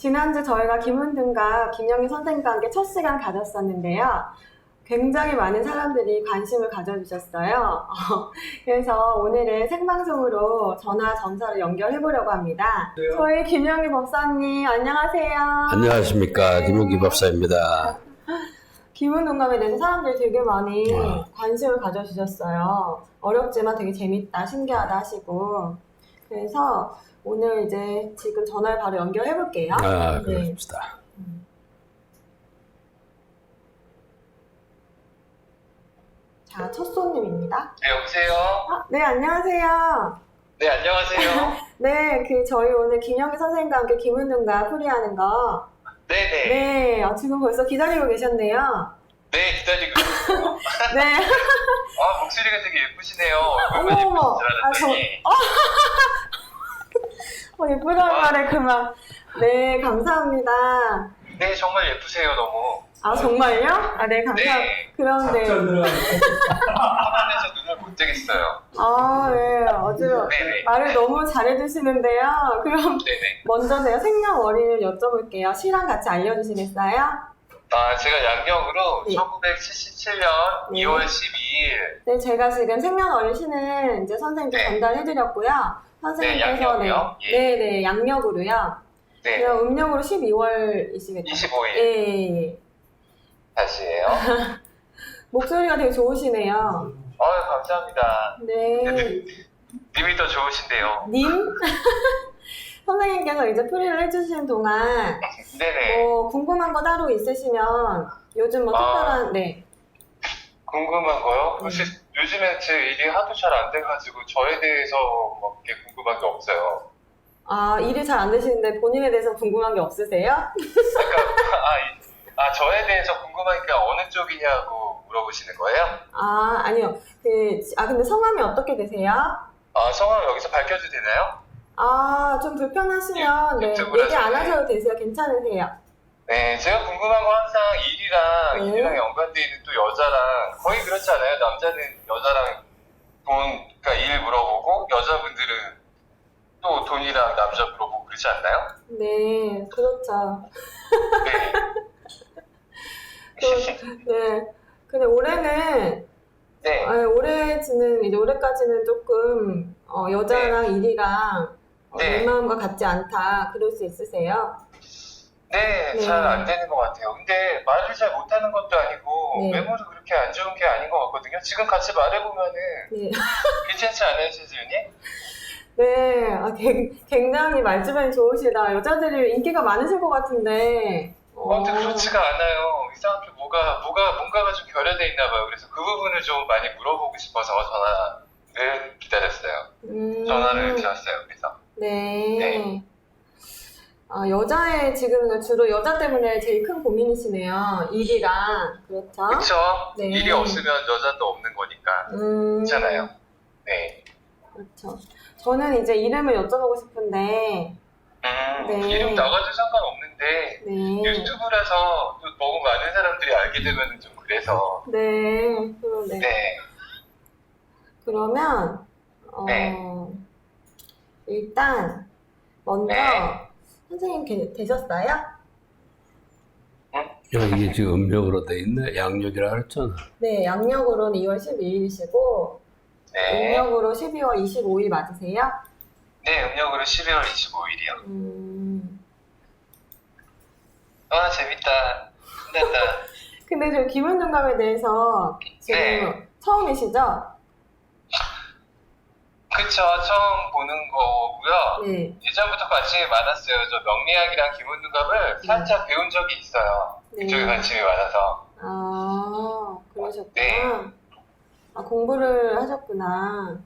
지난주 저희가 김은등과 김영희 선생님과 함께 첫 시간 가졌었는데요. 굉장히 많은 사람들이 관심을 가져주셨어요. 그래서 오늘은 생방송으로 전화 전화로 연결해 보려고 합니다. 저희 김영희 법사님 안녕하세요. 안녕하십니까. 김용기 법사입니다. 김은동감에 대해서 사람들이 되게 많이 관심을 가져주셨어요. 어렵지만 되게 재밌다, 신기하다 하시고. 그래서 오늘 이제 지금 전화를 바로 연결해 볼게요. 그렇습니다. 자, 첫 손님입니다. 네, 여보세요? 네, 안녕하세요. 네, 안녕하세요. 네, 저희 오늘 김영희 선생님과 함께 김은동과 풀이하는 거. 네네. 네, 지금 벌써 기다리고 계셨네요. 네, 기다리고 있어요. 네. 목소리가 되게 예쁘시네요. 어머, 얼마나 어머. 예쁘신 줄 알았더니. 예쁘다는 말에 그만. 네, 감사합니다. 네, 정말 예쁘세요, 너무. 아, 정말요? 아, 네, 감사합니다. 네. 그런데. 화면에서 눈을 못 뜨겠어요. 아, 네, 아주 네네. 말을 너무 잘해주시는데요. 그럼 네네. 먼저 제가 생년월일을 여쭤볼게요. 시랑 같이 알려주시겠어요? 제가 양력으로 네. 1977년 네. 2월 12일. 네, 제가 지금 생년월일 시는 이제 선생님께 네. 전달해드렸고요. 선생님께서 양력이요? 예. 네, 양력으로요. 네. 그럼 음력으로 12월이시겠죠? 25일. 예. 다시예요. 목소리가 되게 좋으시네요. 감사합니다. 네. 님이 더 좋으신데요. 님? 선생님께서 이제 풀이를 해주시는 동안 네네. 뭐 궁금한 거 따로 있으시면 요즘 뭐 특별한 네. 궁금한 거요? 사실 요즘에 제 일이 하도 잘 안 돼가지고 저에 대해서 뭐 그렇게 궁금한 게 없어요. 아, 일이 잘 안 되시는데 본인에 대해서 궁금한 게 없으세요? 저에 대해서 궁금하니까 어느 쪽이냐고 물어보시는 거예요? 아, 아니요. 근데 성함이 어떻게 되세요? 성함 여기서 밝혀도 되나요? 아, 좀 불편하시면 네, 유튜브라서 얘기 안 하셔도 되세요. 괜찮으세요. 네, 제가 궁금한 건 항상 네. 일이랑 연관되어 있는 또 여자랑 거의 그렇지 않아요? 남자는 여자랑 그러니까 일 물어보고 여자분들은 또 돈이랑 남자 물어보고 그러지 않나요? 네, 그렇죠. 네. 네. 근데 올해는 네. 올해까지는 조금 여자랑 일이랑 네. 내 마음과 같지 않다. 그럴 수 있으세요? 네, 네. 잘 안 되는 것 같아요. 근데 말을 잘 못하는 것도 아니고 네. 외모도 그렇게 안 좋은 게 아닌 것 같거든요. 지금 같이 말해보면은 네. 괜찮지 않아요, 세주님? 네. 굉장히 말주변이 좋으시다. 여자들이 인기가 많으실 것 같은데. 근데 그렇지가 않아요. 이상하게 뭔가가 좀 결여돼 있나 봐요. 그래서 그 부분을 좀 많이 물어보고 싶어서 전화를 기다렸어요. 전화를 드렸어요. 그래서. 네. 네. 지금 주로 여자 때문에 제일 큰 고민이시네요. 일이랑. 그렇죠? 그쵸? 네. 일이 없으면 여자도 없는 거니까. 괜찮아요. 네. 그렇죠. 저는 이제 이름을 여쭤보고 싶은데, 네. 이름 나가도 상관없는데 네. 유튜브라서 또 너무 많은 사람들이 알게 되면 좀 그래서. 네. 그러네. 네. 그러면, 네. 일단, 먼저, 네. 선생님 되셨어요? 이게 지금 음력으로 돼 있네. 양력이라 그랬잖아. 네, 양력으로는 2월 12일이시고, 네. 음력으로 12월 25일 맞으세요? 네, 음력으로 12월 25일이요. 재밌다. 신난다. 근데 저 김은중감에 대해서 지금 네. 처음이시죠? 그쵸, 처음 보는 거고요. 네. 예전부터 관심이 많았어요. 저 명리학이랑 김은두갑을 살짝 배운 적이 있어요. 네. 그쪽에 관심이 많아서. 그러셨구나. 네. 공부를 하셨구나.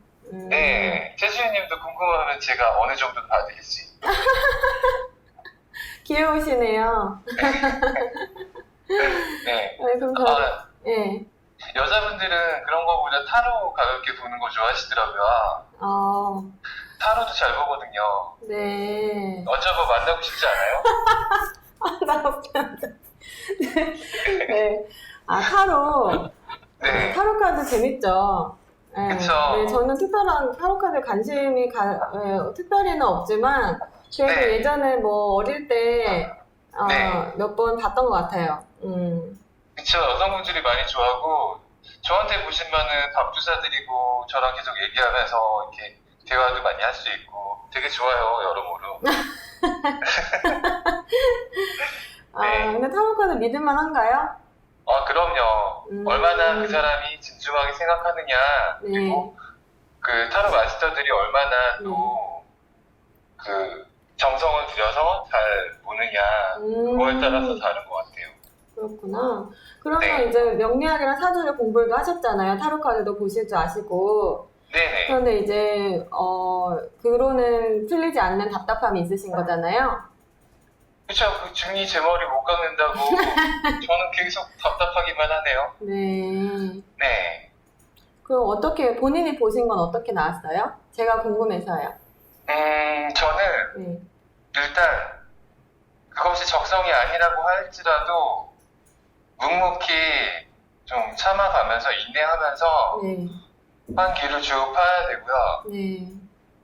네, 최수희님도 궁금하면 제가 어느 정도 봐드릴 수 있어요. 귀여우시네요. 네. 그럼 네. 여자분들은 그런 거보다 타로 가볍게 보는 거 좋아하시더라고요. 타로도 잘 보거든요. 네. 언제 한번 만나고 싶지 않아요? 네. 타로. 네. 타로 카드 재밌죠? 네. 그쵸. 네, 저는 특별한 타로 카드 관심이 특별히는 없지만 그래도 네. 예전에 뭐 어릴 때 네. 몇 번 봤던 것 같아요. 그쵸. 여성분들이 많이 좋아하고, 저한테 보시면은 밥도 사드리고, 저랑 계속 얘기하면서 이렇게 대화도 많이 할 수 있고, 되게 좋아요, 여러모로. 네. 근데 타로카드 믿을만 한가요? 그럼요. 얼마나 그 사람이 진중하게 생각하느냐, 네. 그리고 그 타로 마스터들이 얼마나 또 그 정성을 들여서 잘 보느냐, 그거에 따라서 다른 것 같아요. 그렇구나. 그러면 네. 이제 명리학이랑 사주를 공부도 하셨잖아요. 타로카드도 보실 줄 아시고. 네네. 그런데 이제 그로는 풀리지 않는 답답함이 있으신 거잖아요. 그쵸. 그 중이 제 머리 못 깎는다고 저는 계속 답답하기만 하네요. 네. 네. 그럼 어떻게 본인이 보신 건 어떻게 나왔어요? 제가 궁금해서요. 저는 네. 일단 그것이 적성이 아니라고 할지라도 묵묵히 좀 참아가면서 인내하면서 네. 한 길을 쭉 파야 되고요. 네.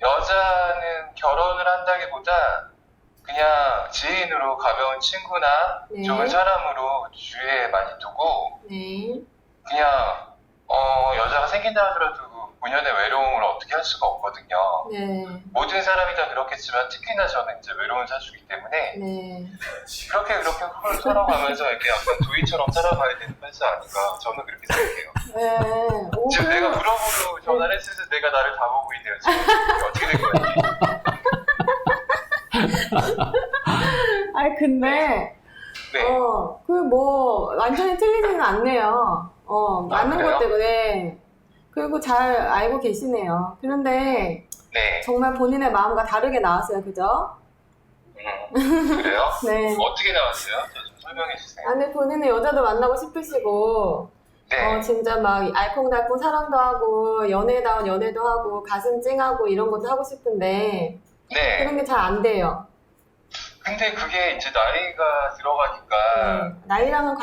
여자는 결혼을 한다기보다 그냥 지인으로 가벼운 친구나 네. 좋은 사람으로 주위에 많이 두고 네. 그냥 여자가 생긴다 하더라도 본연의 외로움을 어떻게 할 수가 없거든요. 네. 모든 사람이 다 그렇겠지만 특히나 저는 이제 외로운 사주이기 때문에 네. 그렇게 훌훌 살아가면서 이렇게 약간 도인처럼 살아가야 되는 패스 아닌가 저는 그렇게 생각해요. 네. 오, 지금 내가 물어보고 전화를 했을 때 내가 나를 다 보고 있네요. 지금 이게 어떻게 된 거야? 아니 근데 네. 그 뭐 완전히 틀리지는 않네요. 맞는 그래요? 것 때문에 그리고 잘 알고 계시네요. 그런데 네. 정말 본인의 마음과 다르게 나왔어요, 그죠? 그래요? 네. 어떻게 나왔어요? 저 좀 설명해 주세요. 아니 본인은 여자도 만나고 싶으시고 네. 진짜 막 알콩달콩 사랑도 하고 연애다운 연애도 하고 가슴 찡하고 이런 것도 하고 싶은데 네. 그런 게 잘 안 돼요. 근데 그게 이제 나이가 들어가니까 나이랑은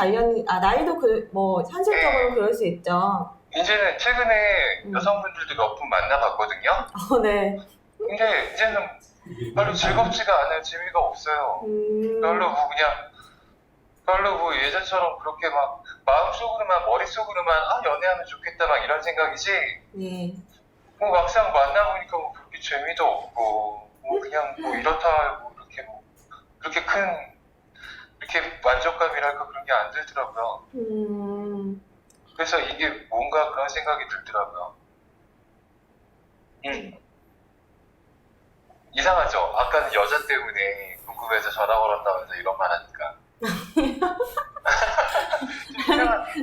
나이도 뭐 현실적으로 그럴 수 있죠. 이제는 최근에 여성분들도 몇 분 만나봤거든요. 네. 근데 이제는 별로 즐겁지가 않아요. 재미가 없어요. 별로 뭐 예전처럼 그렇게 막 마음속으로만 머릿속으로만 연애하면 좋겠다 막 이런 생각이지 네. 뭐 막상 만나보니까 뭐 그렇게 재미도 없고 뭐 그냥 뭐 이렇다 뭐 이렇게 뭐 그렇게 큰 이렇게 만족감이랄까 그런 게 안 들더라고요. 그래서 이게 뭔가 그런 생각이 들더라고요. 이상하죠? 아까는 여자 때문에 궁금해서 전화 걸었다면서 이런 말 하니까.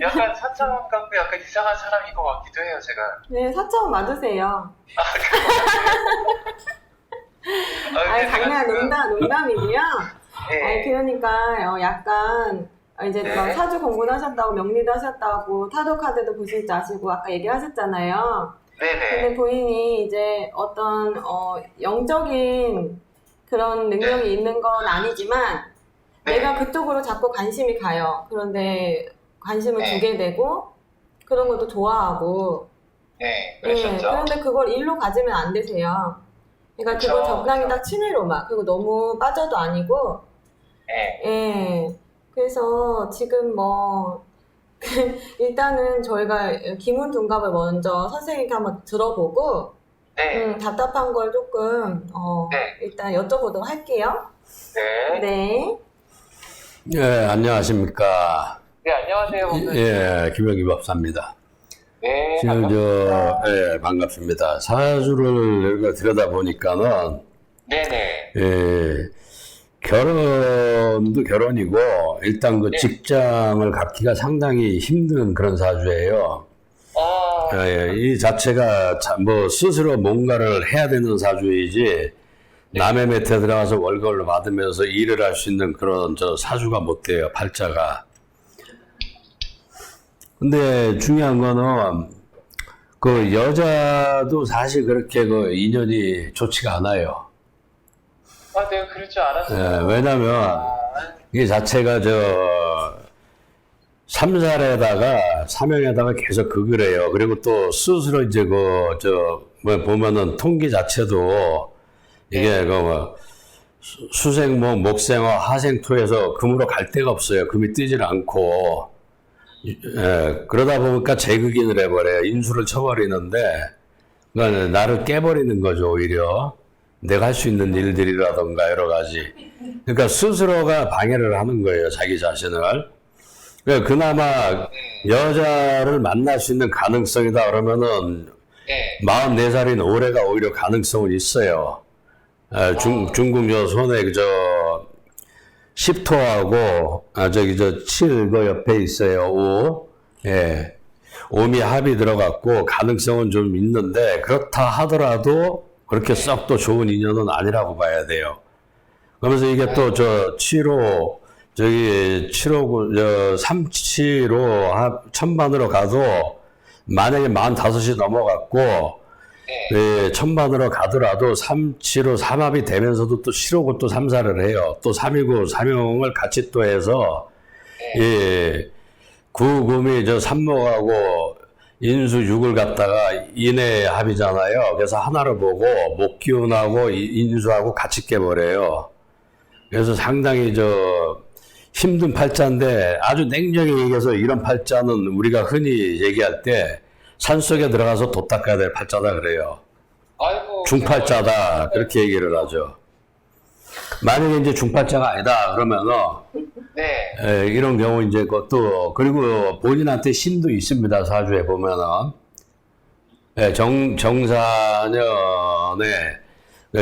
약간 사차원 같고 약간 이상한 사람인 것 같기도 해요, 제가. 네, 사차원 맞으세요. 근데 장난, 농담이고요. 네. 아니, 그러니까, 약간, 이제 네. 막 사주 공부도 하셨다고, 명리도 하셨다고, 타로 카드도 보실 줄 아시고, 아까 얘기하셨잖아요. 네네. 근데 본인이 이제 어떤, 영적인 그런 능력이 있는 건 아니지만, 네. 내가 그쪽으로 자꾸 관심이 가요. 그런데 관심을 네. 두게 되고, 그런 것도 좋아하고, 네, 그러셨죠? 그런데 그걸 일로 가지면 안 되세요. 그러니까 그걸 그쵸, 적당히 그쵸. 딱 취미로만, 그리고 너무 빠져도 아니고, 네. 그래서 지금 뭐, 일단은 저희가 기문둔갑을 먼저 선생님께 한번 들어보고, 네. 답답한 걸 조금, 네. 일단 여쭤보도록 할게요. 네. 네. 예, 안녕하십니까. 네, 안녕하세요. 예, 김영기 법사입니다. 네, 지금 반갑습니다. 예, 반갑습니다. 사주를 여기가 들여다보니까는, 네네. 예, 결혼도 결혼이고, 일단 그 네. 직장을 갖기가 상당히 힘든 그런 사주예요. 예, 이 자체가 뭐 스스로 뭔가를 해야 되는 사주이지, 남의 밑에 들어가서 월급을 받으면서 일을 할 수 있는 그런 사주가 못 돼요, 팔자가. 근데 중요한 거는 그 여자도 사실 그렇게 그 인연이 좋지가 않아요. 네, 그럴 줄 알았어요. 예, 왜냐면 이 자체가 삼형에다가 계속 그래요. 그리고 또 스스로 이제 뭐 보면은 통기 자체도 이게 수생목, 목생어, 하생토에서 금으로 갈 데가 없어요. 금이 뜨질 않고. 그러다 보니까 재극인을 해버려요. 인수를 쳐버리는데, 그러니까 나를 깨버리는 거죠, 오히려. 내가 할 수 있는 일들이라던가 여러 가지. 그러니까 스스로가 방해를 하는 거예요, 자기 자신을. 그러니까 그나마 여자를 만날 수 있는 가능성이다 그러면은 44살인 올해가 오히려 가능성은 있어요. 중국 저 손에 저 10토하고 저기 저 7 그 옆에 있어요. 5. 예. 오미 합이 들어갔고 가능성은 좀 있는데 그렇다 하더라도 그렇게 썩 또 좋은 인연은 아니라고 봐야 돼요. 그러면서 이게 또 저 7호 저기 7호 37호 천반으로 가도 만약에 45이 넘어갔고 천반으로 가더라도 375 삼합이 되면서도 또 7호고 또 3사를 해요. 또 319 삼형을 같이 또 해서 구금이 저 삼목하고 인수 6을 갖다가 인의 합이잖아요. 그래서 하나를 보고 목기운하고 인수하고 같이 깨버려요. 그래서 상당히 저 힘든 팔자인데 아주 냉정히 얘기해서 이런 팔자는 우리가 흔히 얘기할 때 산속에 들어가서 돛 닦아야 될 팔자다 그래요. 아이고, 중팔자다 그렇게 얘기를 하죠. 만약에 이제 중팔자가 아니다 그러면은 이런 경우 이제 그것도 그리고 본인한테 신도 있습니다. 사주에 보면은 정사년에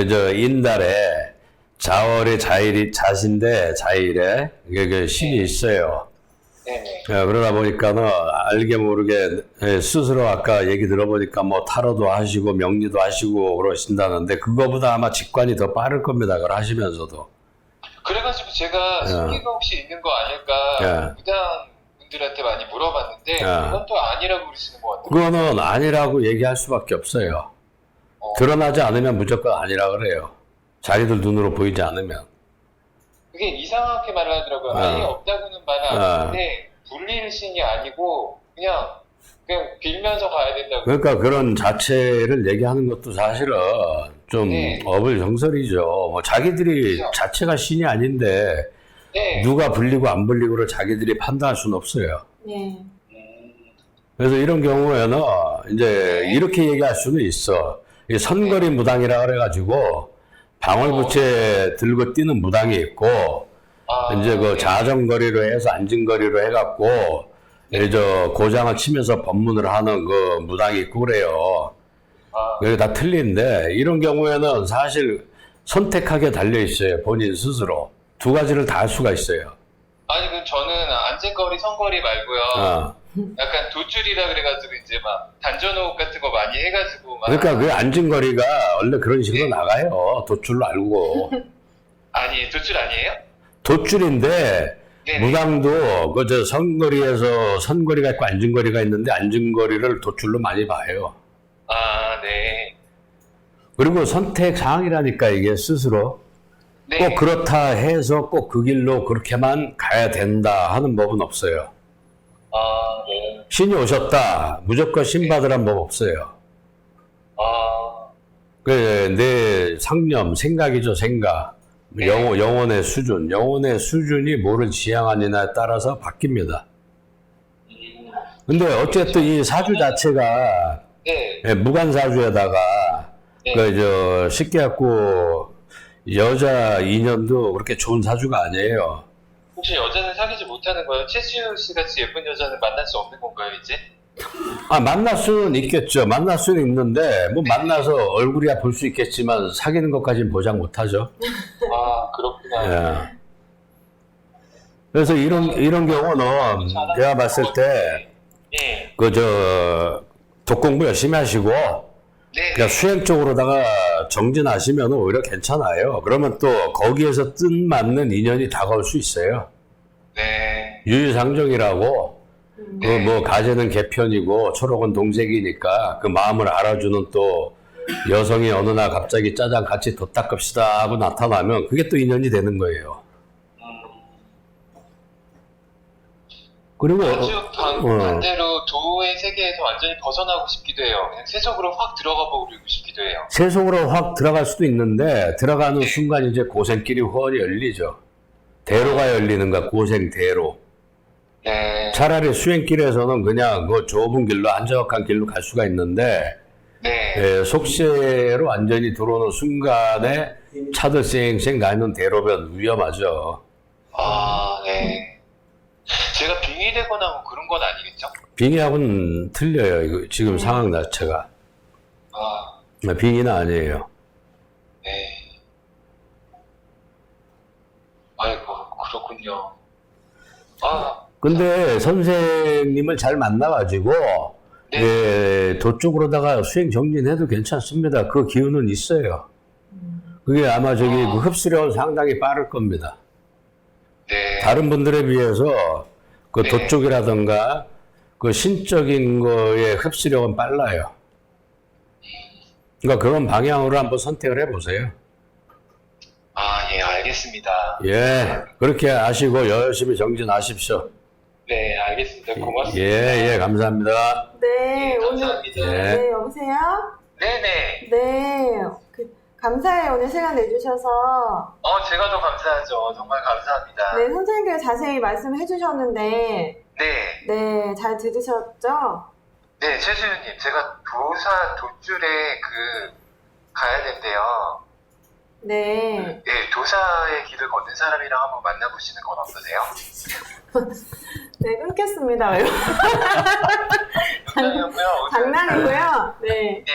저 인달에 자월에 자신데 자일에 이게 신이 있어요. 그러다 보니까는 알게 모르게 스스로 아까 얘기 들어보니까 뭐 타로도 하시고 명리도 하시고 그러신다는데 그거보다 아마 직관이 더 빠를 겁니다. 그걸 하시면서도. 그래가지고 제가 신기가 혹시 있는 거 아닐까 무당 분들한테 많이 물어봤는데 그건 또 아니라고 그러시는 것 같아요. 그거는 아니라고 얘기할 수밖에 없어요. 드러나지 않으면 무조건 아니라 그래요. 자기들 눈으로 보이지 않으면. 그게 이상하게 말을 하더라고요. 아예 없다고는 말은 안 하는데 불릴 신이 아니고 그냥 빌면서 가야 된다고. 그러니까 그런 자체를 얘기하는 것도 사실은 좀 어불정설이죠. 뭐 자기들이 그렇죠. 자체가 신이 아닌데 누가 불리고 안 불리고를 자기들이 판단할 수는 없어요. 그래서 이런 경우에는 이제 이렇게 얘기할 수는 있어. 이 선거리 무당이라 그래가지고 방울부채 들고 뛰는 무당이 있고 이제 그 자전거리로 해서 안진거리로 해갖고 저 고장을 치면서 법문을 하는 그 무당이 있고 그래요. 그게 다 틀린데 이런 경우에는 사실 선택하게 달려 있어요. 본인 스스로 두 가지를 다 할 수가 있어요. 아니 그 저는 안진거리 선거리 말고요. 약간 돗줄이라 그래가지고 이제 막 단전호흡 같은 거 많이 해가지고 막. 그러니까 그 안진거리가 원래 그런 식으로 나가요. 돗줄로 알고. 아니 돗줄 아니에요? 돗줄인데 무당도 그 저 선거리에서 선거리가 있고 안진거리가 있는데 안진거리를 돗줄로 많이 봐요. 네. 그리고 선택 사항이라니까 이게 스스로 꼭 그렇다 해서 꼭 그 길로 그렇게만 가야 된다 하는 법은 없어요. 네. 신이 오셨다 무조건 신 받으란 법 없어요. 내 상념 생각이죠. 생각. 영혼의 수준이 뭐를 지향하느냐에 따라서 바뀝니다. 근데 어쨌든 이 사주 자체가 무관사주에다가 쉽게 갖고 여자 인연도 그렇게 좋은 사주가 아니에요. 혹시 여자는 사귀지 못하는 거예요? 최시우 씨 같이 예쁜 여자는 만날 수 없는 건가요, 이제? 만날 수는 있겠죠. 만날 수는 있는데 뭐 만나서 얼굴이야 볼 수 있겠지만 사귀는 것까지는 보장 못하죠. 그렇구나. 그래서 이런 경우는 제가 봤을 때 독 공부 열심히 하시고 그러니까 수행 쪽으로다가 정진하시면 오히려 괜찮아요. 그러면 또 거기에서 뜻맞는 인연이 다가올 수 있어요. 유유상종이라고 그 뭐 가재는 개편이고 초록은 동색이니까 그 마음을 알아주는 또 여성이 어느 날 갑자기 짜장 같이 더 닦읍시다 하고 나타나면 그게 또 인연이 되는 거예요. 그리고 반대로 도의 세계에서 완전히 벗어나고 싶기도 해요. 그냥 세속으로 확 들어가 보고 싶기도 해요. 세속으로 확 들어갈 수도 있는데 들어가는 순간 이제 고생길이 훤히 열리죠. 대로가 열리는 거야. 고생 대로. 네. 차라리 수행길에서는 그냥 그 좁은 길로 한적한 길로 갈 수가 있는데 네. 속세로 완전히 들어오는 순간에 차들 쌩쌩 다니는 대로변 위험하죠. 아, 네. 제가 빙의되거나 뭐 그런 건 아니겠죠? 빙의하고는 틀려요. 이거 지금 상황 자체가. 아, 빙의는 아니에요. 네. 아이고, 그렇군요. 아, 근데 선생님을 잘 만나가지고 네. 도 쪽으로다가 수행 정진해도 괜찮습니다. 그 기운은 있어요. 그게 아마 저기 그 흡수력은 상당히 빠를 겁니다. 네. 다른 분들에 비해서 그 네. 도 쪽이라든가 그 신적인 거에 흡수력은 빨라요. 그러니까 그런 방향으로 한번 선택을 해보세요. 아, 예, 알겠습니다. 예, 그렇게 아시고 열심히 정진하십시오. 네, 알겠습니다. 고맙습니다. 예, 감사합니다. 네, 오늘 감사합니다. 네. 네, 여보세요? 네네. 네. 감사해요. 오늘 시간 내주셔서. 제가 더 감사하죠. 정말 감사합니다. 네, 선생님께서 자세히 말씀해 주셨는데, 네. 네, 잘 들으셨죠? 네, 최수윤님, 제가 도사 돛줄에 가야 된대요. 네. 네, 도사의 길을 걷는 사람이랑 한번 만나보시는 건 어떠세요? 네, 끊겠습니다. 장난이고요. 장난이고요. 네. 네,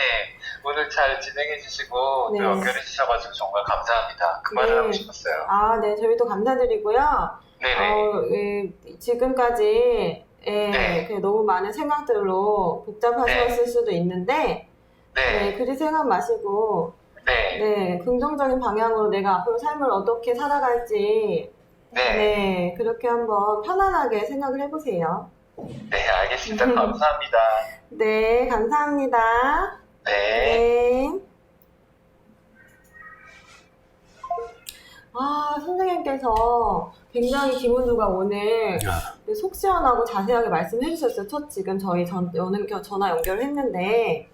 오늘 잘 진행해주시고 네. 또 연결해주셔가지고 정말 감사합니다. 그 말을 네. 하고 싶었어요. 아, 네, 저희도 감사드리고요. 네네. 지금까지 네. 너무 많은 생각들로 복잡하셨을 수도 있는데, 네. 그리 생각 마시고, 네. 긍정적인 방향으로 내가 앞으로 삶을 어떻게 살아갈지, 네. 그렇게 한번 편안하게 생각을 해보세요. 네, 알겠습니다. 감사합니다. 네, 감사합니다. 네. 네. 아, 선생님께서 굉장히 김은두가 오늘 속 시원하고 자세하게 말씀해 주셨어요. 지금 저희 전화 연결을 했는데.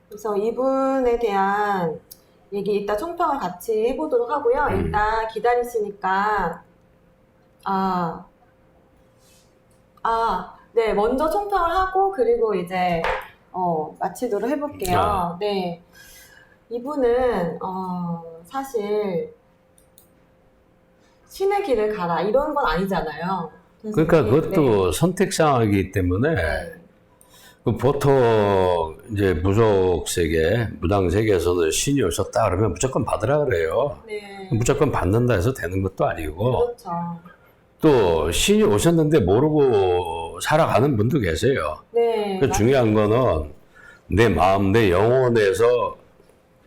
그래서 이분에 대한 얘기 이따 총평을 같이 해보도록 하고요. 일단 기다리시니까, 네, 먼저 총평을 하고, 그리고 이제, 마치도록 해볼게요. 네. 이분은, 사실, 신의 길을 가라, 이런 건 아니잖아요. 그러니까 그것도 선택사항이기 때문에, 보통 이제 무속 세계, 무당 세계에서도 신이 오셨다 그러면 무조건 받으라 그래요. 네. 무조건 받는다 해서 되는 것도 아니고. 그렇죠. 또 신이 오셨는데 모르고 살아가는 분도 계세요. 네. 중요한 거는 내 마음, 내 영혼에서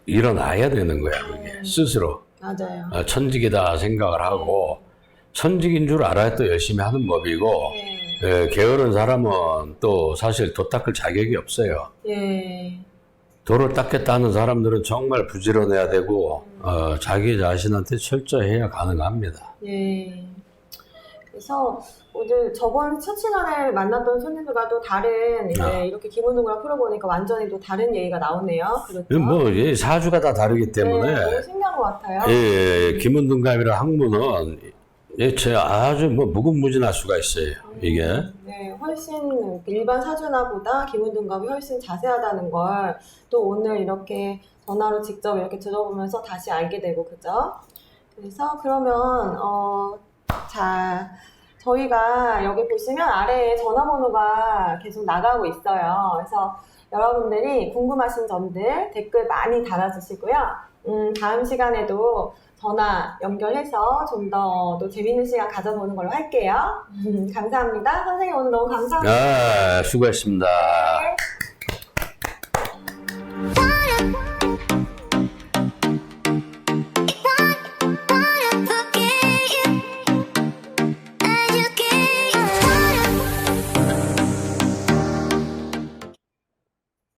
일어나야 되는 거야, 그게. 스스로. 맞아요. 천직이다 생각을 하고, 천직인 줄 알아야 또 열심히 하는 법이고, 게으른 사람은 또 사실 도 닦을 자격이 없어요. 도를 닦겠다 하는 사람들은 정말 부지런해야 되고, 자기 자신한테 철저해야 가능합니다. 그래서 오늘 저번 첫 시간에 만났던 손님들과 또 다른 이렇게 김은웅이랑 풀어보니까 완전히 또 다른 얘기가 나오네요. 그렇죠? 사주가 다 다르기 때문에. 너무 신기한 것 같아요. 김은둔갑이라는 학문은 아주 무궁무진할 수가 있어요, 이게. 네, 훨씬 일반 사주나보다 김은둔갑이 훨씬 자세하다는 걸 또 오늘 이렇게 전화로 직접 이렇게 들어보면서 다시 알게 되고, 그죠? 그래서 그러면, 저희가 여기 보시면 아래에 전화번호가 계속 나가고 있어요. 그래서 여러분들이 궁금하신 점들 댓글 많이 달아주시고요. 다음 시간에도 전화 연결해서 좀 더 또 재밌는 시간 가져보는 걸로 할게요. 감사합니다. 선생님 오늘 너무 감사합니다. 수고했습니다. 네.